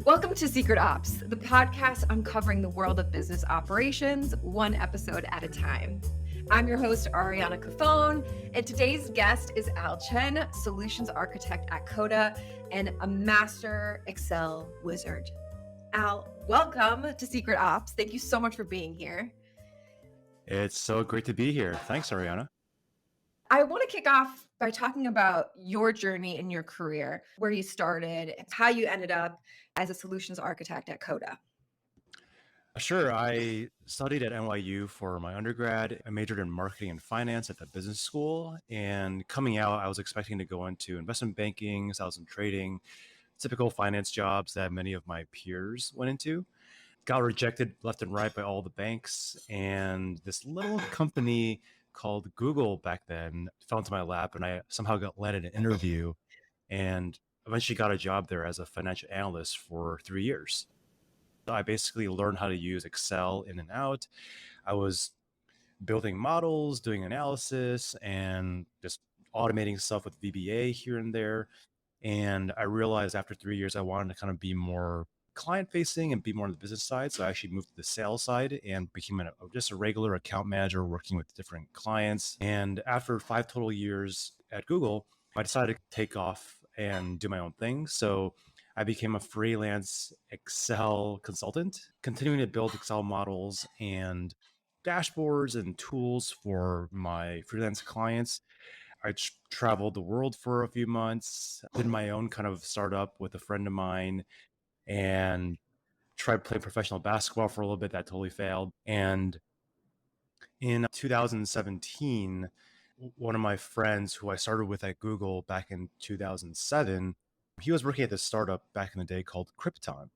Welcome to Secret Ops, the podcast uncovering the world of business operations, one episode at a time. I'm your host, Ariana Cafone, and today's guest is Chen, solutions architect at Coda and a master Excel wizard. Al, welcome to Secret Ops. Thank you so much for being here. It's so great to be here. Thanks, Ariana. I want to kick off by talking about your journey in your career, where you started, how you ended up as a solutions architect at Coda. Sure. I studied at NYU for my undergrad. I majored in marketing and finance at the business school. And coming out, I was expecting to go into investment banking, sales and trading, typical finance jobs that many of my peers went into. Got rejected left and right by all the banks. And this little company called Google back then fell into my lap, and I somehow got landed an interview and eventually got a job there as a financial analyst for 3 years. I basically learned how to use Excel in and out. I was building models, doing analysis, and just automating stuff with VBA here and there. And I realized after 3 years, I wanted to kind of be more client facing and be more on the business side. So I actually moved to the sales side and became just a regular account manager working with different clients. And after 5 total years at Google, I decided to take off and do my own thing. So I became a freelance Excel consultant, continuing to build Excel models and dashboards and tools for my freelance clients. I traveled the world for a few months, did my own kind of startup with a friend of mine, and tried playing professional basketball for a little bit. That totally failed. And in 2017, one of my friends who I started with at Google back in 2007, he was working at this startup back in the day called Krypton.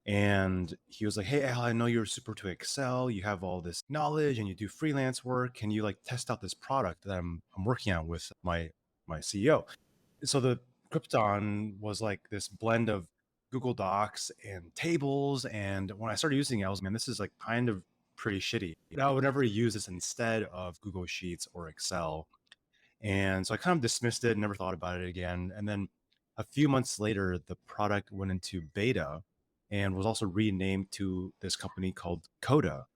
And he was like, "Hey, Al, I know you're super to Excel. You have all this knowledge and you do freelance work. Can you like test out this product that I'm working on with my CEO?" So the Krypton was like this blend of Google Docs and tables. And when I started using it, I was, man, this is like kind of pretty shitty. I would never use this instead of Google Sheets or Excel. And so I kind of dismissed it, never thought about it again. And then a few months later, the product went into beta and was also renamed to this company called Coda.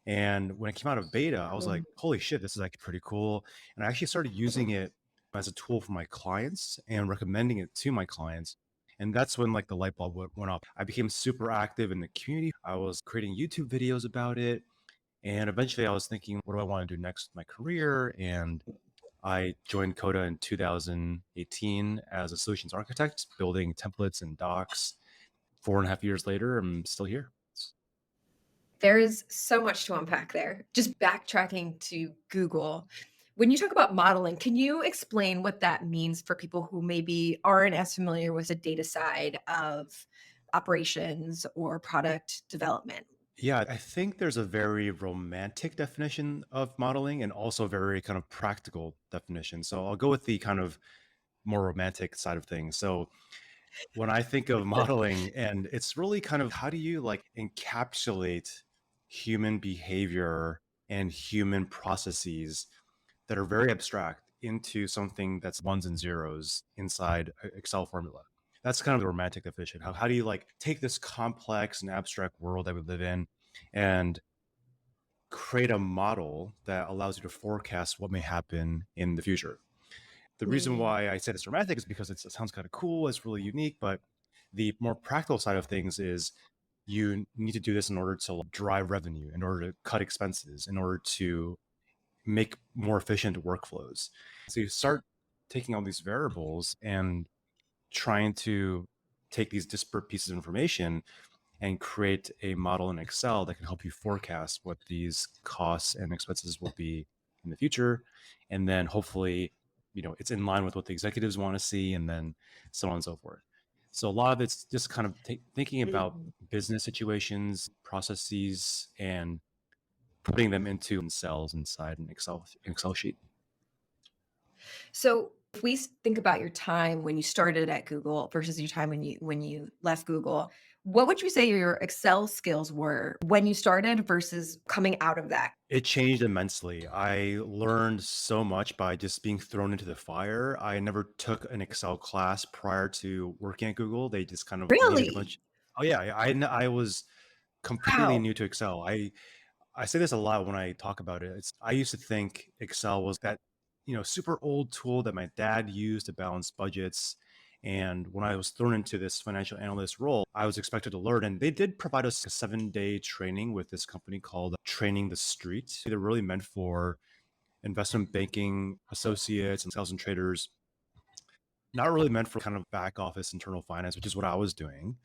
And when it came out of beta, I was like, holy shit, this is like pretty cool. And I actually started using it as a tool for my clients and recommending it to my clients. And that's when like the light bulb went off. I became super active in the community. I was creating YouTube videos about it. And eventually I was thinking, what do I want to do next with my career? And I joined Coda in 2018 as a solutions architect, building templates and docs. 4.5 years later, I'm still here. There is so much to unpack there. Just backtracking to Google. When you talk about modeling, can you explain what that means for people who maybe aren't as familiar with the data side of operations or product development? Yeah, I think there's a very romantic definition of modeling and also a very kind of practical definition. So I'll go with the kind of more romantic side of things. So when I think of modeling, and it's really kind of how do you like encapsulate human behavior and human processes that are very abstract into something that's ones and zeros inside an Excel formula. That's kind of the romantic definition. How do you like take this complex and abstract world that we live in and create a model that allows you to forecast what may happen in the future? The reason why I said it's romantic is because it sounds kind of cool, it's really unique, but the more practical side of things is you need to do this in order to drive revenue, in order to cut expenses, in order to make more efficient workflows. So you start taking all these variables and trying to take these disparate pieces of information and create a model in Excel that can help you forecast what these costs and expenses will be in the future. And then hopefully, it's in line with what the executives want to see, and then so on and so forth. So a lot of it's just kind of thinking about business situations, processes, and putting them into cells inside an Excel sheet. So if we think about your time when you started at Google versus your time when you left Google, what would you say your Excel skills were when you started versus coming out of that? It changed immensely. I learned so much by just being thrown into the fire. I never took an Excel class prior to working at Google. They just kind of needed a Really? bunch. Oh yeah, I was completely Wow. new to Excel. I say this a lot when I talk about it. I used to think Excel was that, super old tool that my dad used to balance budgets. And when I was thrown into this financial analyst role, I was expected to learn. And they did provide us a 7-day training with this company called Training the Street. They're really meant for investment banking associates and sales and traders, not really meant for kind of back office internal finance, which is what I was doing.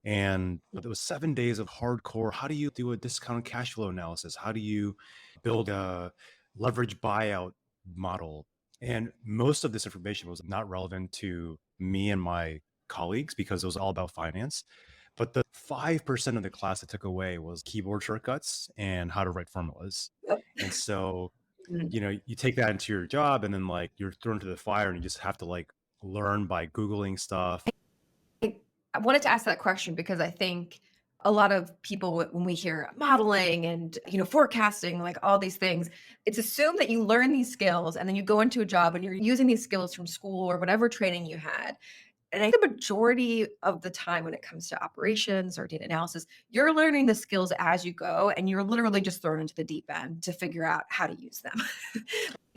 But it was 7 days of hardcore. How do you do a discounted cash flow analysis? How do you build a leverage buyout model? And most of this information was not relevant to me and my colleagues because it was all about finance. But the 5% of the class I took away was keyboard shortcuts and how to write formulas. Yep. And so, Mm. you take that into your job and then like you're thrown to the fire and you just have to like learn by Googling stuff. I wanted to ask that question because I think a lot of people, when we hear modeling and forecasting, like all these things, it's assumed that you learn these skills and then you go into a job and you're using these skills from school or whatever training you had. And I think the majority of the time when it comes to operations or data analysis, you're learning the skills as you go and you're literally just thrown into the deep end to figure out how to use them.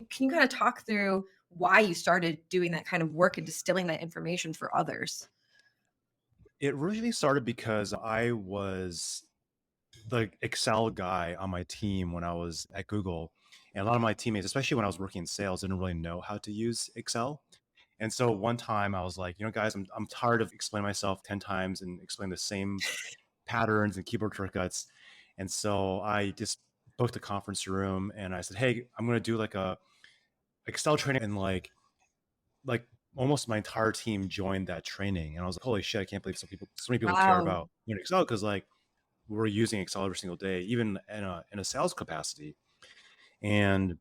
Can you kind of talk through why you started doing that kind of work and distilling that information for others? It really started because I was the Excel guy on my team when I was at Google. And a lot of my teammates, especially when I was working in sales, didn't really know how to use Excel. And so one time I was like, guys, I'm tired of explaining myself 10 times and explaining the same patterns and keyboard shortcuts. And so I just booked a conference room and I said, hey, I'm going to do like a Excel training. And like almost my entire team joined that training. And I was like, holy shit, I can't believe so many people care Wow. about Excel because like we're using Excel every single day, even in a sales capacity. And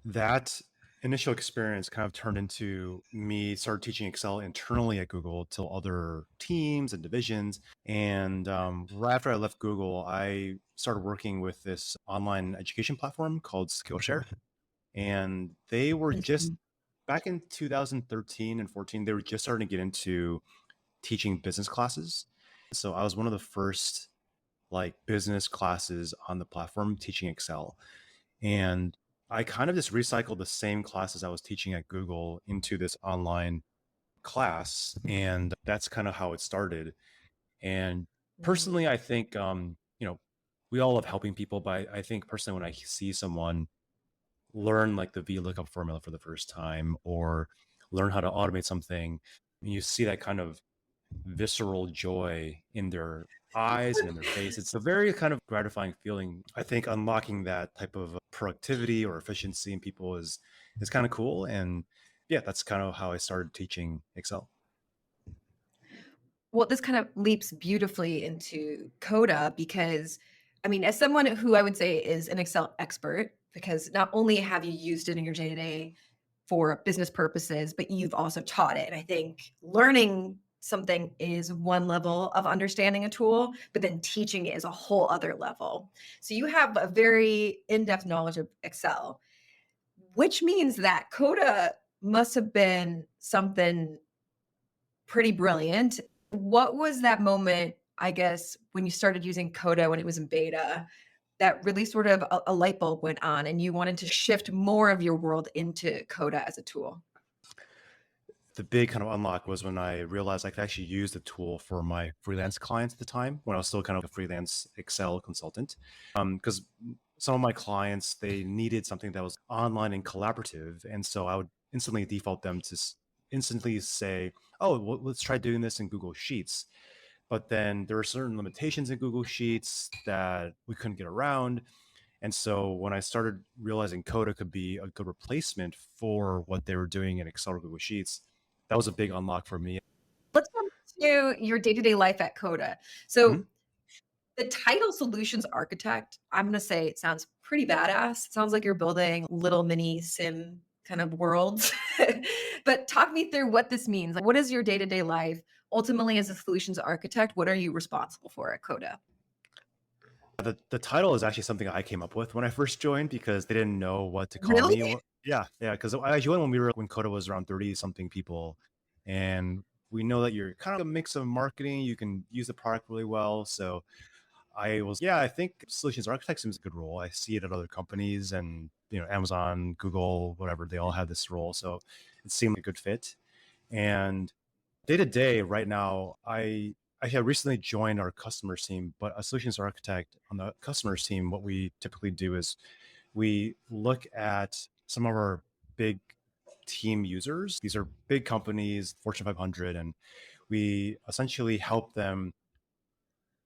that initial experience kind of turned into me started teaching Excel internally at Google to other teams and divisions. And right after I left Google, I started working with this online education platform called Skillshare. And they were just Mhm. back in 2013 and 14, they were just starting to get into teaching business classes. So I was one of the first like business classes on the platform teaching Excel. And I kind of just recycled the same classes I was teaching at Google into this online class. And that's kind of how it started. And Mm. personally, I think, we all love helping people, but I think personally, when I see someone learn like the VLOOKUP formula for the first time or learn how to automate something, you see that kind of visceral joy in their eyes and in their face. It's a very kind of gratifying feeling. I think unlocking that type of productivity or efficiency in people is kind of cool. And yeah, that's kind of how I started teaching Excel. Well, this kind of leaps beautifully into Coda because, I mean, as someone who I would say is an Excel expert, because not only have you used it in your day to day for business purposes, but you've also taught it. And I think learning something is one level of understanding a tool, but then teaching it is a whole other level. So you have a very in depth knowledge of Excel, which means that Coda must have been something pretty brilliant. What was that moment, I guess, when you started using Coda when it was in beta, that really sort of a light bulb went on and you wanted to shift more of your world into Coda as a tool? The big kind of unlock was when I realized I could actually use the tool for my freelance clients at the time when I was still kind of a freelance Excel consultant. Because some of my clients, they needed something that was online and collaborative. And so I would instantly default them to instantly say, oh, well, let's try doing this in Google Sheets. But then there are certain limitations in Google Sheets that we couldn't get around. And so when I started realizing Coda could be a good replacement for what they were doing in Excel or Google Sheets, that was a big unlock for me. Let's come to your day to day life at Coda. So, Mhm. the title solutions architect, I'm going to say it sounds pretty badass. It sounds like you're building little mini sim kind of worlds. But talk me through what this means. Like, what is your day to day life? Ultimately, as a solutions architect, what are you responsible for at Coda? The title is actually something I came up with when I first joined because they didn't know what to call Really? me. Yeah, yeah. Because I joined when Coda was around 30 something people, and we know that you're kind of a mix of marketing. You can use the product really well. So I think solutions architect seems a good role. I see it at other companies and, Amazon, Google, whatever, they all have this role. So it seemed like a good fit. And day to day right now, I have recently joined our customers team, but a solutions architect on the customers team, what we typically do is we look at some of our big team users. These are big companies, Fortune 500, and we essentially help them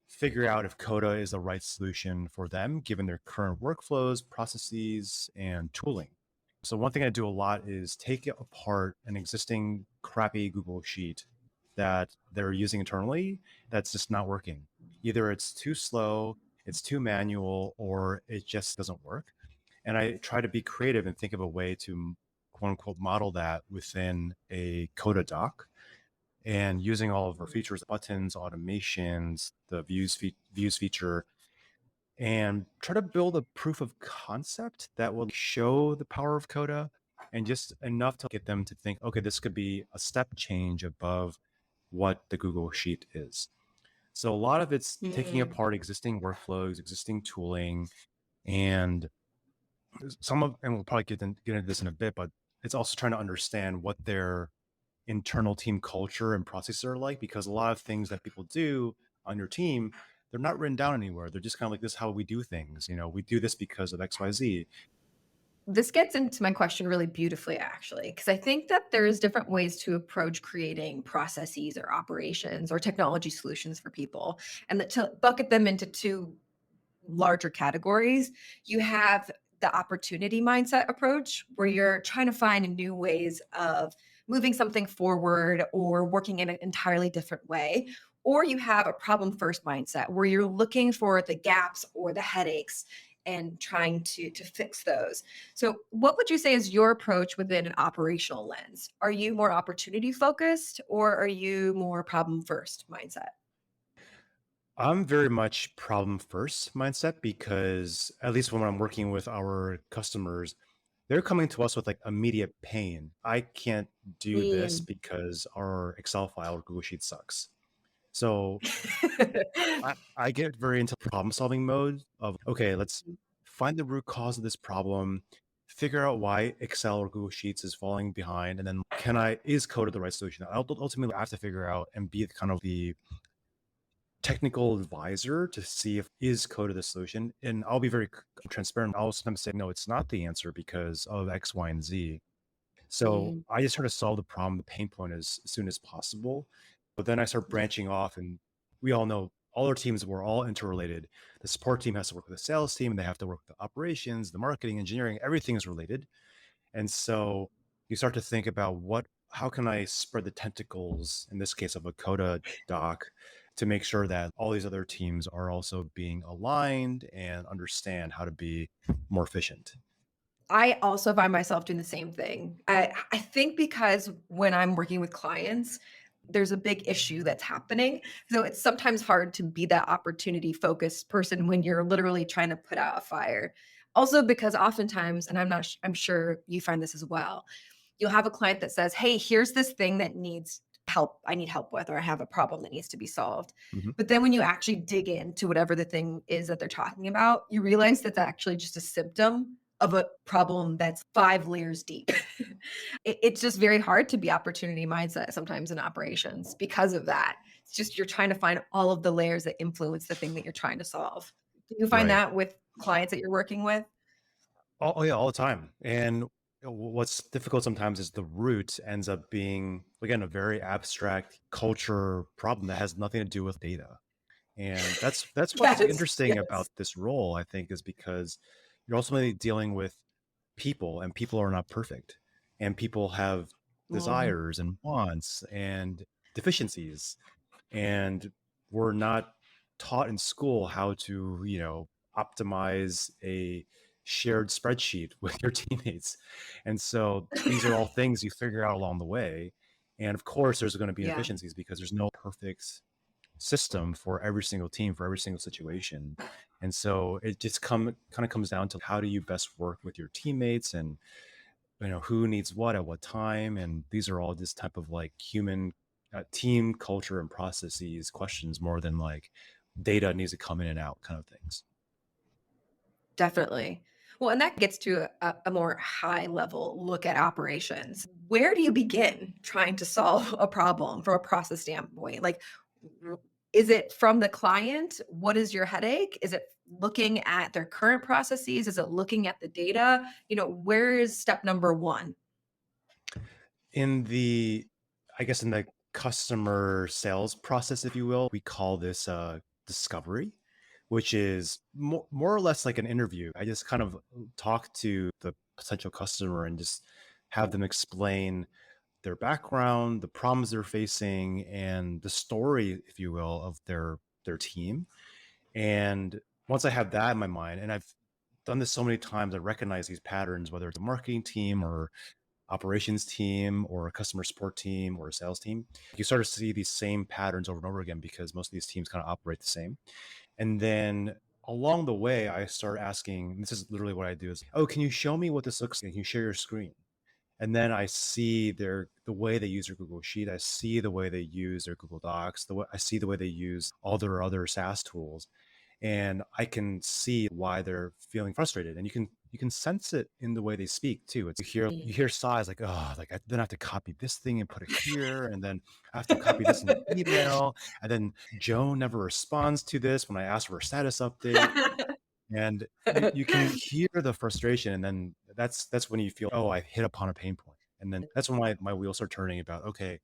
figure out if Coda is the right solution for them, given their current workflows, processes, and tooling. So one thing I do a lot is take apart an existing crappy Google Sheet that they're using internally that's just not working. Either it's too slow, it's too manual, or it just doesn't work. And I try to be creative and think of a way to quote unquote model that within a Coda doc and using all of our features, buttons, automations, the views feature, and try to build a proof of concept that will show the power of Coda and just enough to get them to think, okay, this could be a step change above what the Google Sheet is. So a lot of it's taking Mm. apart existing workflows, existing tooling, and some of, and we'll probably get into this in a bit, but it's also trying to understand what their internal team culture and processes are like, because a lot of things that people do on your team, they're not written down anywhere. They're just kind of like, this is how we do things. We do this because of XYZ. This gets into my question really beautifully, actually, because I think that there's different ways to approach creating processes or operations or technology solutions for people, and that to bucket them into two larger categories. You have the opportunity mindset approach, where you're trying to find new ways of moving something forward or working in an entirely different way. Or you have a problem first mindset, where you're looking for the gaps or the headaches and trying to fix those. So, what would you say is your approach within an operational lens? Are you more opportunity focused or are you more problem first mindset? I'm very much problem first mindset because at least when I'm working with our customers, they're coming to us with like immediate pain. I can't do this Mm. because our Excel file or Google Sheet sucks. So I get very into problem solving mode of, okay, let's find the root cause of this problem, figure out why Excel or Google Sheets is falling behind, and then is Coda the right solution? Ultimately, I have to figure out and be kind of the technical advisor to see if is Coda the solution. And I'll be very transparent. I'll sometimes say, no, it's not the answer because of X, Y, and Z. So Mm. I just try to solve the problem, the pain point as soon as possible. But then I start Yeah. branching off, and we all know all our teams were all interrelated. The support team has to work with the sales team, and they have to work with the operations, the marketing, engineering, everything is related. And so you start to think about how can I spread the tentacles, in this case of a Coda doc, to make sure that all these other teams are also being aligned and understand how to be more efficient. I also find myself doing the same thing. I think because when I'm working with clients, there's a big issue that's happening. So it's sometimes hard to be that opportunity focused person when you're literally trying to put out a fire. Also because oftentimes, and I'm sure you find this as well, you'll have a client that says, "Hey, here's this thing that needs help. I need help with, or I have a problem that needs to be solved." Mhm. But then when you actually dig into whatever the thing is that they're talking about, you realize that's actually just a symptom of a problem that's 5 layers deep. It's just very hard to be opportunity mindset sometimes in operations because of that. It's just you're trying to find all of the layers that influence the thing that you're trying to solve. Do you find Right. that with clients that you're working with? Oh, yeah, all the time. And what's difficult sometimes is the root ends up being, again, a very abstract culture problem that has nothing to do with data. And that's what's Yes, interesting about yes. this role, I think, is because you're ultimately dealing with people, and people are not perfect. And people have Mm, desires and wants and deficiencies. And we're not taught in school how to, optimize a shared spreadsheet with your teammates. And so these are all things you figure out along the way. And of course, there's going to be yeah. inefficiencies because there's no perfect system for every single team for every single situation. And so it just kind of comes down to how do you best work with your teammates, and who needs what at what time. And these are all just type of like human team culture and processes questions more than like data needs to come in and out kind of things. Definitely. Well, and that gets to a more high level look at operations. Where do you begin trying to solve a problem from a process standpoint? Like, w- is it from the client? What is your headache? Is it looking at their current processes? Is it looking at the data? Where is step number one? In the, I guess, in the customer sales process, if you will, we call this discovery, which is more or less like an interview. I just kind of talk to the potential customer and just have them explain their background, the problems they're facing, and the story, if you will, of their team. And once I have that in my mind, and I've done this so many times, I recognize these patterns, whether it's a marketing team or operations team or a customer support team or a sales team. You start to see these same patterns over and over again because most of these teams kind of operate the same. And then along the way, I start asking, this is literally what I do is, oh, can you show me what this looks like? Can you share your screen? And then I see the way they use their Google Sheet. I see the way they use their Google Docs. I see the way they use all their other SaaS tools, and I can see why they're feeling frustrated. And you can sense it in the way they speak too. It's you hear sighs like, oh, like then I have to copy this thing and put it here, and then I have to copy this in the email, and then Joan never responds to this when I ask for a status update. And you can hear the frustration, and then that's when you feel, oh, I hit upon a pain point. And then that's when my wheels start turning about, okay,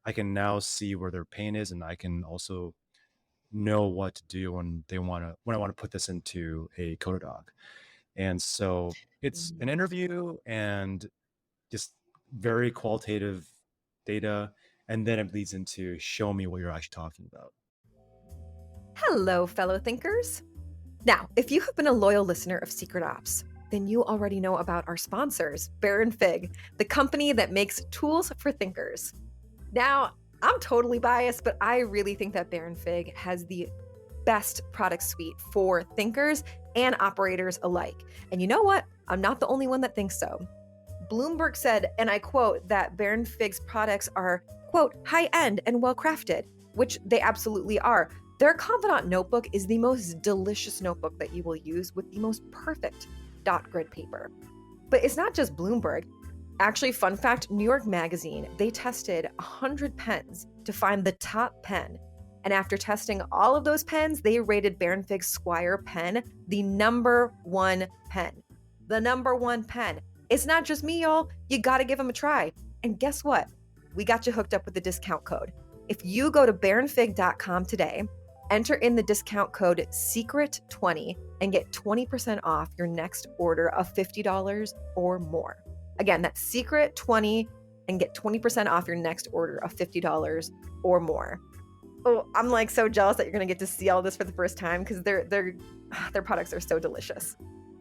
I can now see where their pain is, and I can also know what to do when I want to put this into a Coda doc. And so it's an interview and just very qualitative data, and then it leads into show me what you're actually talking about. Hello, fellow thinkers. Now, if you have been a loyal listener of Secret Ops, then you already know about our sponsors, Bear and Fig, the company that makes tools for thinkers. Now, I'm totally biased, but I really think that Bear and Fig has the best product suite for thinkers and operators alike. And you know what? I'm not the only one that thinks so. Bloomberg said, and I quote, that Bear and Fig's products are, quote, high end and well crafted, which they absolutely are. Their Confidant notebook is the most delicious notebook that you will use with the most perfect dot grid paper. But it's not just Bloomberg. Actually, fun fact, New York Magazine, they tested 100 pens to find the top pen. And after testing all of those pens, they rated Bear and Fig's Squire pen the number one pen. The number one pen. It's not just me, y'all. You got to give them a try. And guess what? We got you hooked up with the discount code. If you go to bearandfig.com today, enter in the discount code SECRET20 and get 20% off your next order of $50 or more. Again, that's SECRET20 and get 20% off your next order of $50 or more. Oh, I'm like so jealous that you're going to get to see all this for the first time because their products are so delicious.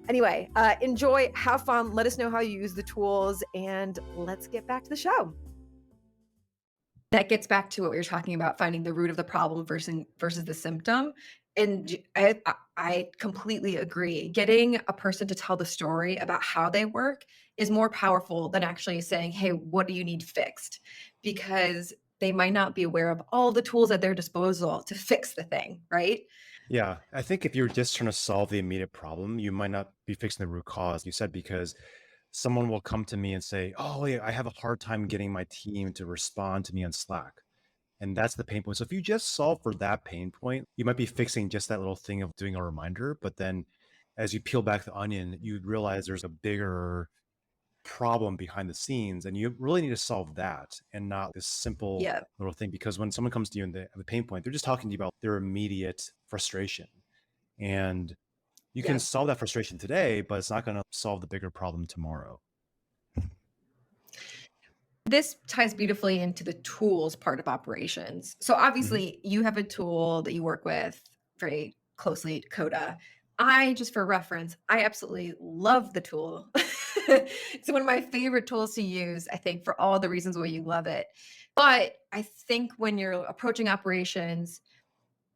Anyway, enjoy, have fun, let us know how you use the tools, and let's get back to the show. That gets back to what we were talking about, finding the root of the problem versus the symptom. And I completely agree. Getting a person to tell the story about how they work is more powerful than actually saying, hey, what do you need fixed? Because they might not be aware of all the tools at their disposal to fix the thing, right? Yeah, I think if you're just trying to solve the immediate problem, you might not be fixing the root cause. You said because someone will come to me and say, "Oh, yeah, I have a hard time getting my team to respond to me on Slack." And that's the pain point. So if you just solve for that pain point, you might be fixing just that little thing of doing a reminder. But then as you peel back the onion, you realize there's a bigger problem behind the scenes, and you really need to solve that and not this simple Yeah. little thing. Because when someone comes to you in the pain point, they're just talking to you about their immediate frustration. And you can Yeah. solve that frustration today, but it's not going to solve the bigger problem tomorrow. This ties beautifully into the tools part of operations. So Mhm. obviously you have a tool that you work with very closely, Coda. Just for reference, I absolutely love the tool. It's one of my favorite tools to use, I think, for all the reasons why you love it. But I think when you're approaching operations,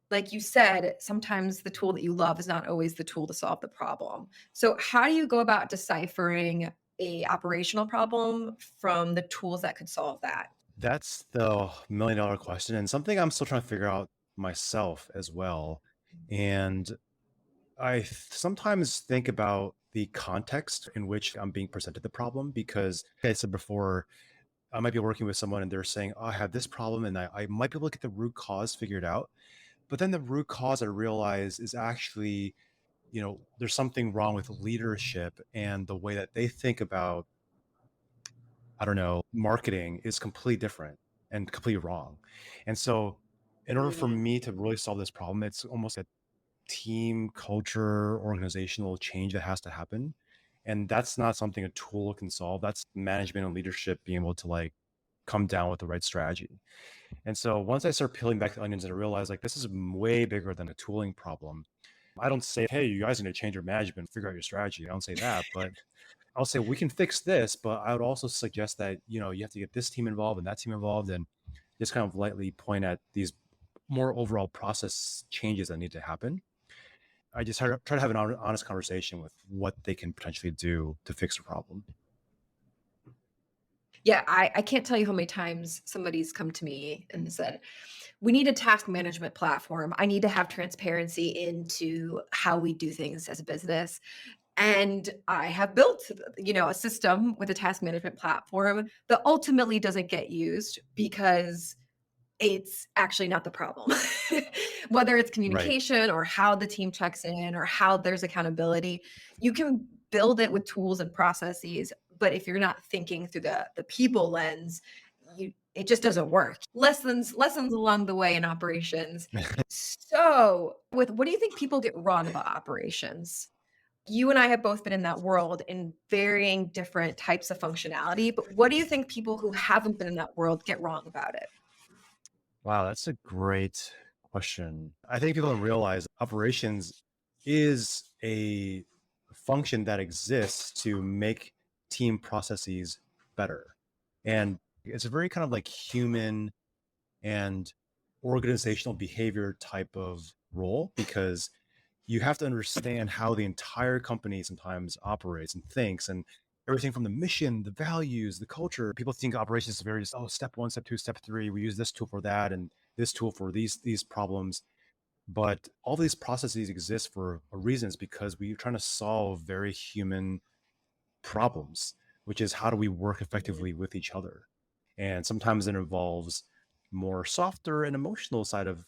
like you said, sometimes the tool that you love is not always the tool to solve the problem. So how do you go about deciphering a operational problem from the tools that could solve that? That's the $1 million question and something I'm still trying to figure out myself as well. And sometimes think about the context in which I'm being presented the problem because, like I said before, I might be working with someone and they're saying, oh, I have this problem and I might be able to get the root cause figured out. But then the root cause I realize is actually, there's something wrong with leadership and the way that they think about, I don't know, marketing is completely different and completely wrong. And so, in order for Mm. me to really solve this problem, it's almost a team culture, organizational change that has to happen. And that's not something a tool can solve. That's management and leadership being able to like come down with the right strategy. And so once I start peeling back the onions and I realize like this is way bigger than a tooling problem. I don't say, hey, you guys need to change your management, figure out your strategy. I don't say that, but I'll say we can fix this, but I would also suggest that, you have to get this team involved and that team involved and just kind of lightly point at these more overall process changes that need to happen. I just try to have an honest conversation with what they can potentially do to fix the problem. Yeah, I can't tell you how many times somebody's come to me and said, we need a task management platform. I need to have transparency into how we do things as a business. And I have built, a system with a task management platform that ultimately doesn't get used because it's actually not the problem. Whether it's Right. communication or how the team checks in or how there's accountability, you can build it with tools and processes, but if you're not thinking through the people lens, it just doesn't work. Lessons along the way in operations. So, with what do you think people get wrong about operations? You and I have both been in that world in varying different types of functionality, but what do you think people who haven't been in that world get wrong about it? Wow, that's a great question. I think people don't realize operations is a function that exists to make team processes better. And it's a very kind of like human and organizational behavior type of role because you have to understand how the entire company sometimes operates and thinks and everything from the mission, the values, the culture. People think operations is very just, oh, step one, step two, step three. We use this tool for that and this tool for these problems. But all these processes exist for a reason. It's because we're trying to solve very human problems, which is how do we work Mhm, effectively with each other? And sometimes it involves more softer and emotional side of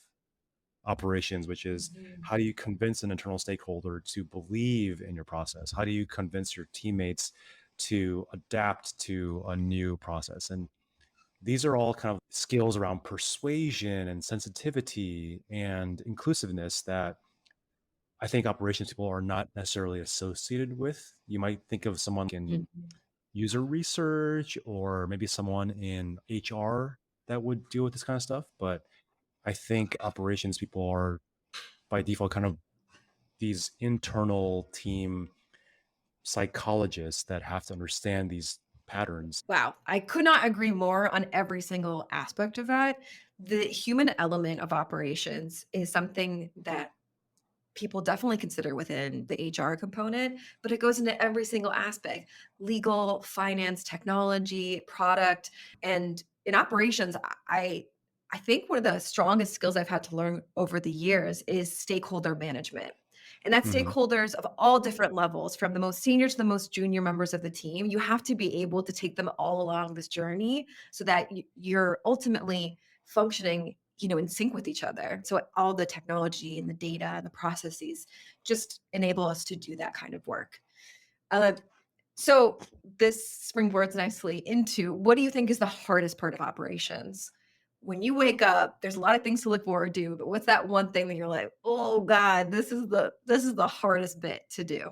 operations, which is mhm. how do you convince an internal stakeholder to believe in your process? How do you convince your teammates to adapt to a new process? And these are all kind of skills around persuasion and sensitivity and inclusiveness that I think operations people are not necessarily associated with. You might think of someone in Mhm. user research or maybe someone in HR that would deal with this kind of stuff. But I think operations people are by default kind of these internal team psychologists that have to understand these patterns. Wow, I could not agree more on every single aspect of that. The human element of operations is something that people definitely consider within the HR component, but it goes into every single aspect: legal, finance, technology, product, and in operations, I think one of the strongest skills I've had to learn over the years is stakeholder management. And that's Mhm. stakeholders of all different levels, from the most senior to the most junior members of the team. You have to be able to take them all along this journey so that you're ultimately functioning in sync with each other. So all the technology and the data and the processes just enable us to do that kind of work. Uh, so this springboards nicely into, what do you think is the hardest part of operations? When you wake up, there's a lot of things to look forward to, but what's that one thing that you're like, oh God, this is the hardest bit to do?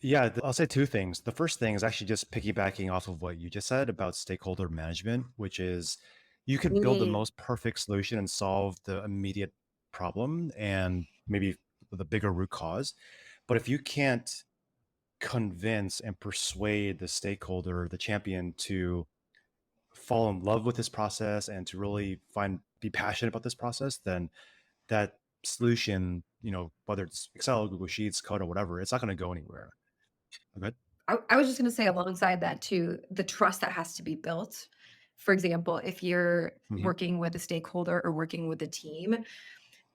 Yeah, I'll say two things. The first thing is actually just piggybacking off of what you just said about stakeholder management, which is you could build the Mm, most perfect solution and solve the immediate problem and maybe the bigger root cause. But if you can't convince and persuade the stakeholder, the champion to fall in love with this process and to really be passionate about this process, then that solution, whether it's Excel, Google Sheets, Coda, whatever, it's not going to go anywhere. Okay. I was just going to say alongside that too, the trust that has to be built. For example, if you're Mhm. working with a stakeholder or working with a team,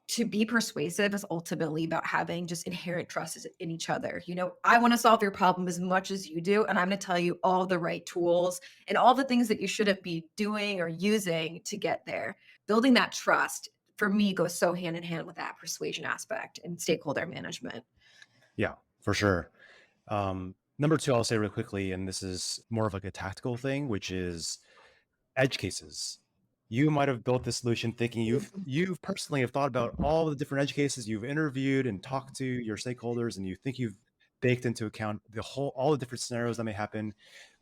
to be persuasive is ultimately about having just inherent trust in each other. I want to solve your problem as much as you do, and I'm going to tell you all the right tools and all the things that you shouldn't be doing or using to get there. Building that trust for me goes so hand in hand with that persuasion aspect and stakeholder management. Yeah, for sure. Number two, I'll say real quickly, and this is more of like a tactical thing, which is edge cases. You might have built this solution thinking you've personally have thought about all the different edge cases you've interviewed and talked to your stakeholders, and you think you've baked into account all the different scenarios that may happen.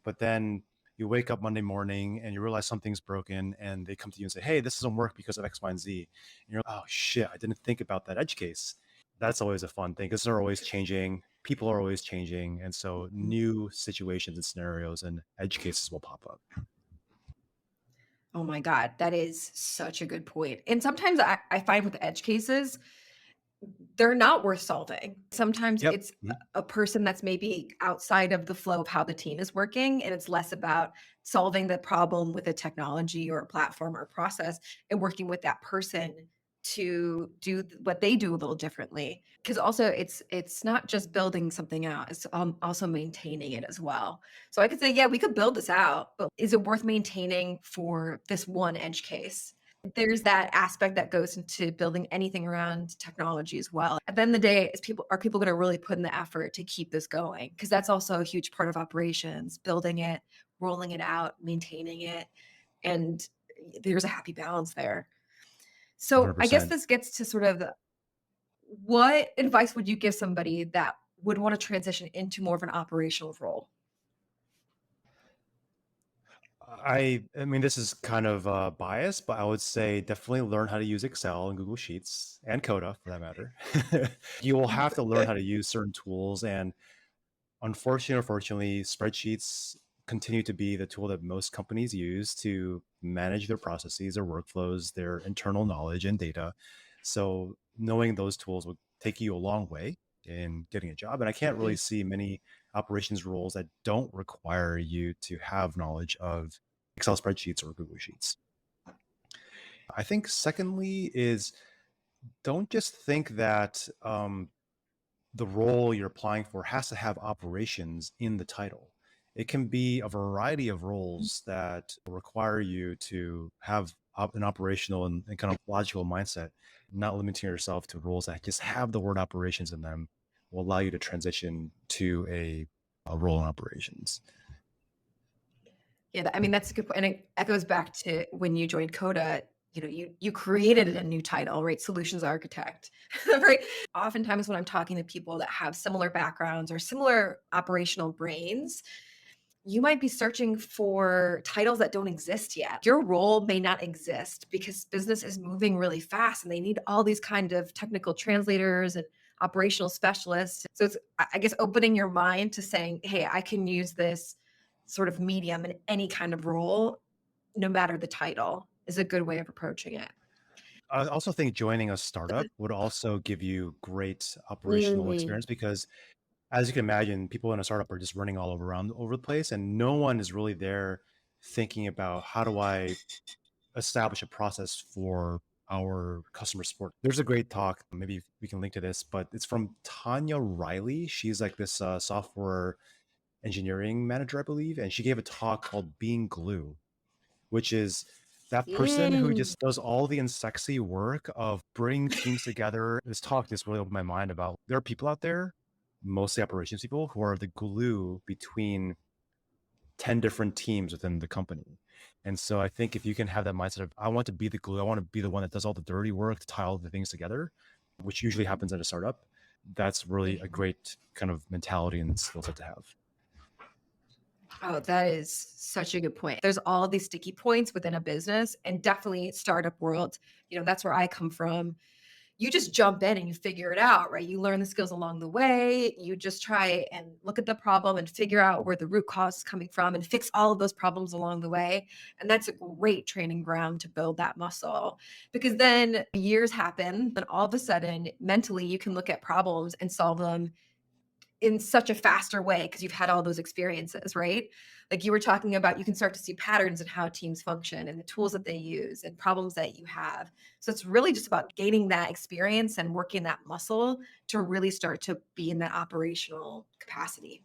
But then you wake up Monday morning and you realize something's broken, and they come to you and say, "Hey, this doesn't work because of X, Y, and Z." And you're like, "Oh shit, I didn't think about that edge case." That's always a fun thing because they're always changing. People are always changing, and so new situations and scenarios and edge cases will pop up. Oh my God, that is such a good point. And sometimes I find with edge cases, they're not worth solving. Sometimes Yep. it's a person that's maybe outside of the flow of how the team is working, and it's less about solving the problem with a technology or a platform or a process and working with that person to do what they do a little differently. Because also it's not just building something out, it's also maintaining it as well. So I could say, yeah, we could build this out, but is it worth maintaining for this one edge case? There's that aspect that goes into building anything around technology as well. At the end of the day, is people going to really put in the effort to keep this going? Because that's also a huge part of operations, building it, rolling it out, maintaining it, and there's a happy balance there. So I guess 100%. this gets to sort of what advice would you give somebody that would want to transition into more of an operational role? I mean, this is kind of biased, but I would say definitely learn how to use Excel and Google Sheets and Coda for that matter. You will have to learn how to use certain tools, and unfortunately or fortunately, spreadsheets continue to be the tool that most companies use to manage their processes, their workflows, their internal knowledge and data. So knowing those tools will take you a long way in getting a job. And I can't really see many operations roles that don't require you to have knowledge of Excel spreadsheets or Google Sheets. I think secondly is don't just think that the role you're applying for has to have operations in the title. It can be a variety of roles that require you to have an operational and kind of logical mindset, not limiting yourself to roles that just have the word operations in them will allow you to transition to a role in operations. Yeah, I mean, that's a good point, and it echoes back to when you joined Coda, you created a new title, right? Solutions architect, right? Oftentimes when I'm talking to people that have similar backgrounds or similar operational brains, you might be searching for titles that don't exist yet. Your role may not exist because business is moving really fast and they need all these kind of technical translators and operational specialists. So it's, I guess, opening your mind to saying, hey, I can use this sort of medium in any kind of role, no matter the title, is a good way of approaching it. I also think joining a startup would also give you great operational Mm, experience because as you can imagine, people in a startup are just running all over the place, and no one is really there thinking about how do I establish a process for our customer support. There's a great talk, maybe we can link to this, but it's from Tanya Riley. She's like this software engineering manager, I believe, and she gave a talk called Being Glue, which is that person who mm. just does all the unsexy work of bringing teams together. This talk just really opened my mind about there are people out there, mostly operations people, who are the glue between 10 different teams within the company. And so I think if you can have that mindset of, I want to be the glue, I want to be the one that does all the dirty work to tie all the things together, which usually happens at a startup, that's really a great kind of mentality and skill set to have. Oh, that is such a good point. There's all these sticky points within a business and definitely startup world. That's where I come from. You just jump in and you figure it out, right? You learn the skills along the way. You just try and look at the problem and figure out where the root cause is coming from and fix all of those problems along the way. And that's a great training ground to build that muscle because then years happen and all of a sudden mentally you can look at problems and solve them in such a faster way because you've had all those experiences, right? Like you were talking about, you can start to see patterns in how teams function and the tools that they use and problems that you have. So it's really just about gaining that experience and working that muscle to really start to be in that operational capacity.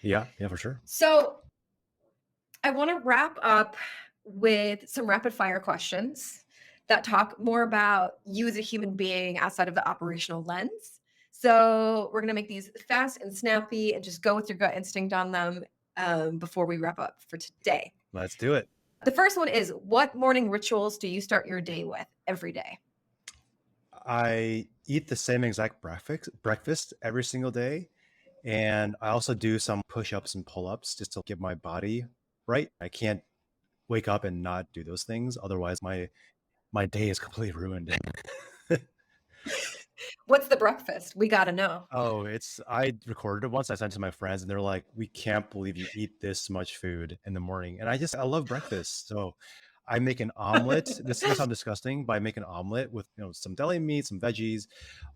Yeah, yeah, for sure. So I want to wrap up with some rapid fire questions that talk more about you as a human being outside of the operational lens. So we're going to make these fast and snappy and just go with your gut instinct on them before we wrap up for today. Let's do it. The first one is, what morning rituals do you start your day with every day? I eat the same exact breakfast every single day. And I also do some push-ups and pull-ups just to get my body right. I can't wake up and not do those things. Otherwise, my day is completely ruined. What's the breakfast? We got to know. Oh, I recorded it once. I sent it to my friends, and they're like, "We can't believe you eat this much food in the morning." And I love breakfast, so I make an omelet. This is gonna sound disgusting, but I make an omelet with some deli meat, some veggies,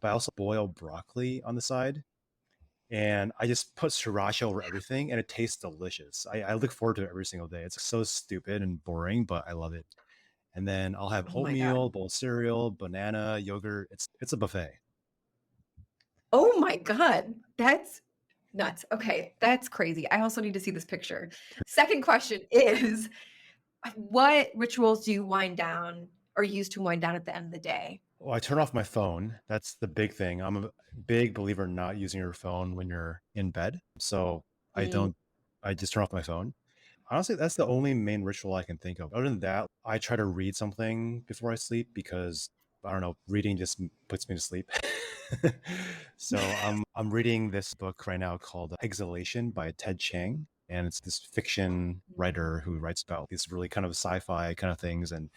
but I also boil broccoli on the side, and I just put sriracha over everything, and it tastes delicious. I look forward to it every single day. It's so stupid and boring, but I love it. And then I'll have Oh my God. oatmeal, bowl of cereal, banana, yogurt. It's a buffet. Oh my God. That's nuts. Okay. That's crazy. I also need to see this picture. Second question is, what rituals do you wind down or use to wind down at the end of the day? Well, I turn off my phone. That's the big thing. I'm a big believer in not using your phone when you're in bed. So I Mm. don't, I just turn off my phone. Honestly, that's the only main ritual I can think of. Other than that, I try to read something before I sleep because I don't know, reading just puts me to sleep. So I'm reading this book right now called Exhalation by Ted Chiang. And it's this fiction writer who writes about these really kind of sci-fi kind of things. And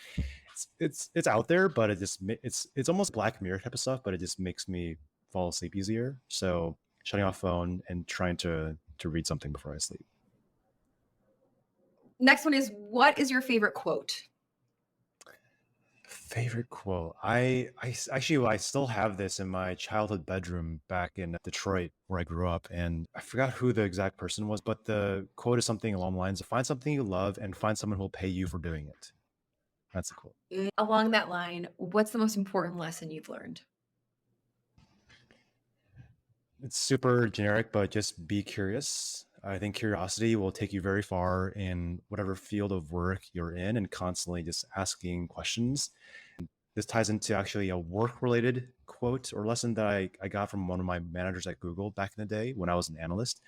it's out there, but it's almost Black Mirror type of stuff, but it just makes me fall asleep easier. So shutting off phone and trying to read something before I sleep. Next one is, what is your favorite quote? Favorite quote. Actually, I still have this in my childhood bedroom back in Detroit where I grew up, and I forgot who the exact person was, but the quote is something along the lines of find something you love and find someone who will pay you for doing it. That's the quote. Along that line, what's the most important lesson you've learned? It's super generic, but just be curious. I think curiosity will take you very far in whatever field of work you're in and constantly just asking questions. This ties into actually a work related quote or lesson that I got from one of my managers at Google back in the day when I was an analyst.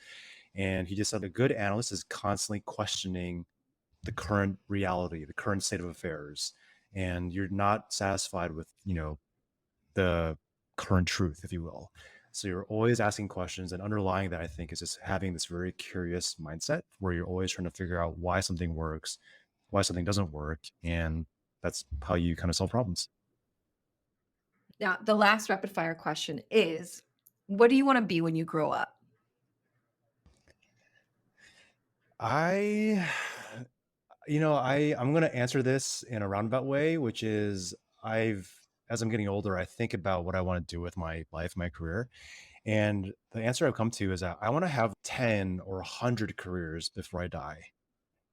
And he just said a good analyst is constantly questioning the current reality, the current state of affairs. And you're not satisfied with, the current truth, if you will. So you're always asking questions, and underlying that, I think, is just having this very curious mindset where you're always trying to figure out why something works, why something doesn't work, and that's how you kind of solve problems. Now, the last rapid fire question is, what do you want to be when you grow up? I, I'm going to answer this in a roundabout way, which is as I'm getting older, I think about what I want to do with my life, my career. And the answer I've come to is that I want to have 10 or 100 careers before I die.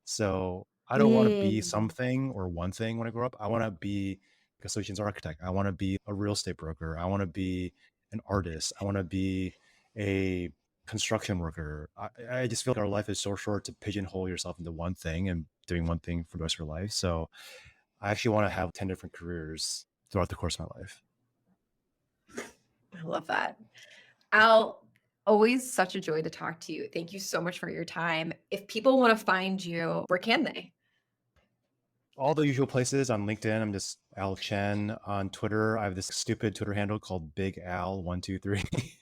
So I don't want to be Mm. something or one thing when I grow up. I want to be a solutions architect. I want to be a real estate broker. I want to be an artist. I want to be a construction worker. I just feel like our life is so short to pigeonhole yourself into one thing and doing one thing for the rest of your life. So I actually want to have 10 different careers throughout the course of my life. I love that. Al, always such a joy to talk to you. Thank you so much for your time. If people want to find you, where can they? All the usual places on LinkedIn. I'm just Al Chen. On Twitter, I have this stupid Twitter handle called Big Al123.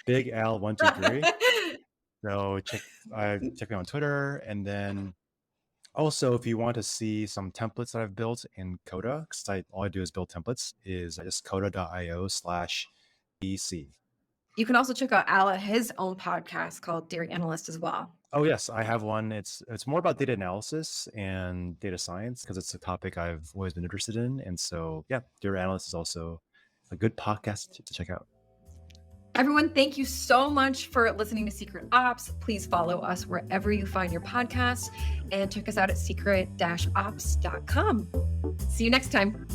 Big Al123. So check me on Twitter. And then also, if you want to see some templates that I've built in Coda, because all I do is build templates, is just coda.io/BC. You can also check out Al at his own podcast called Dairy Analyst as well. Oh yes, I have one. It's more about data analysis and data science because it's a topic I've always been interested in. And so yeah, Data Analyst is also a good podcast to check out. Everyone, thank you so much for listening to Secret Ops. Please follow us wherever you find your podcasts and check us out at secret-ops.com. See you next time.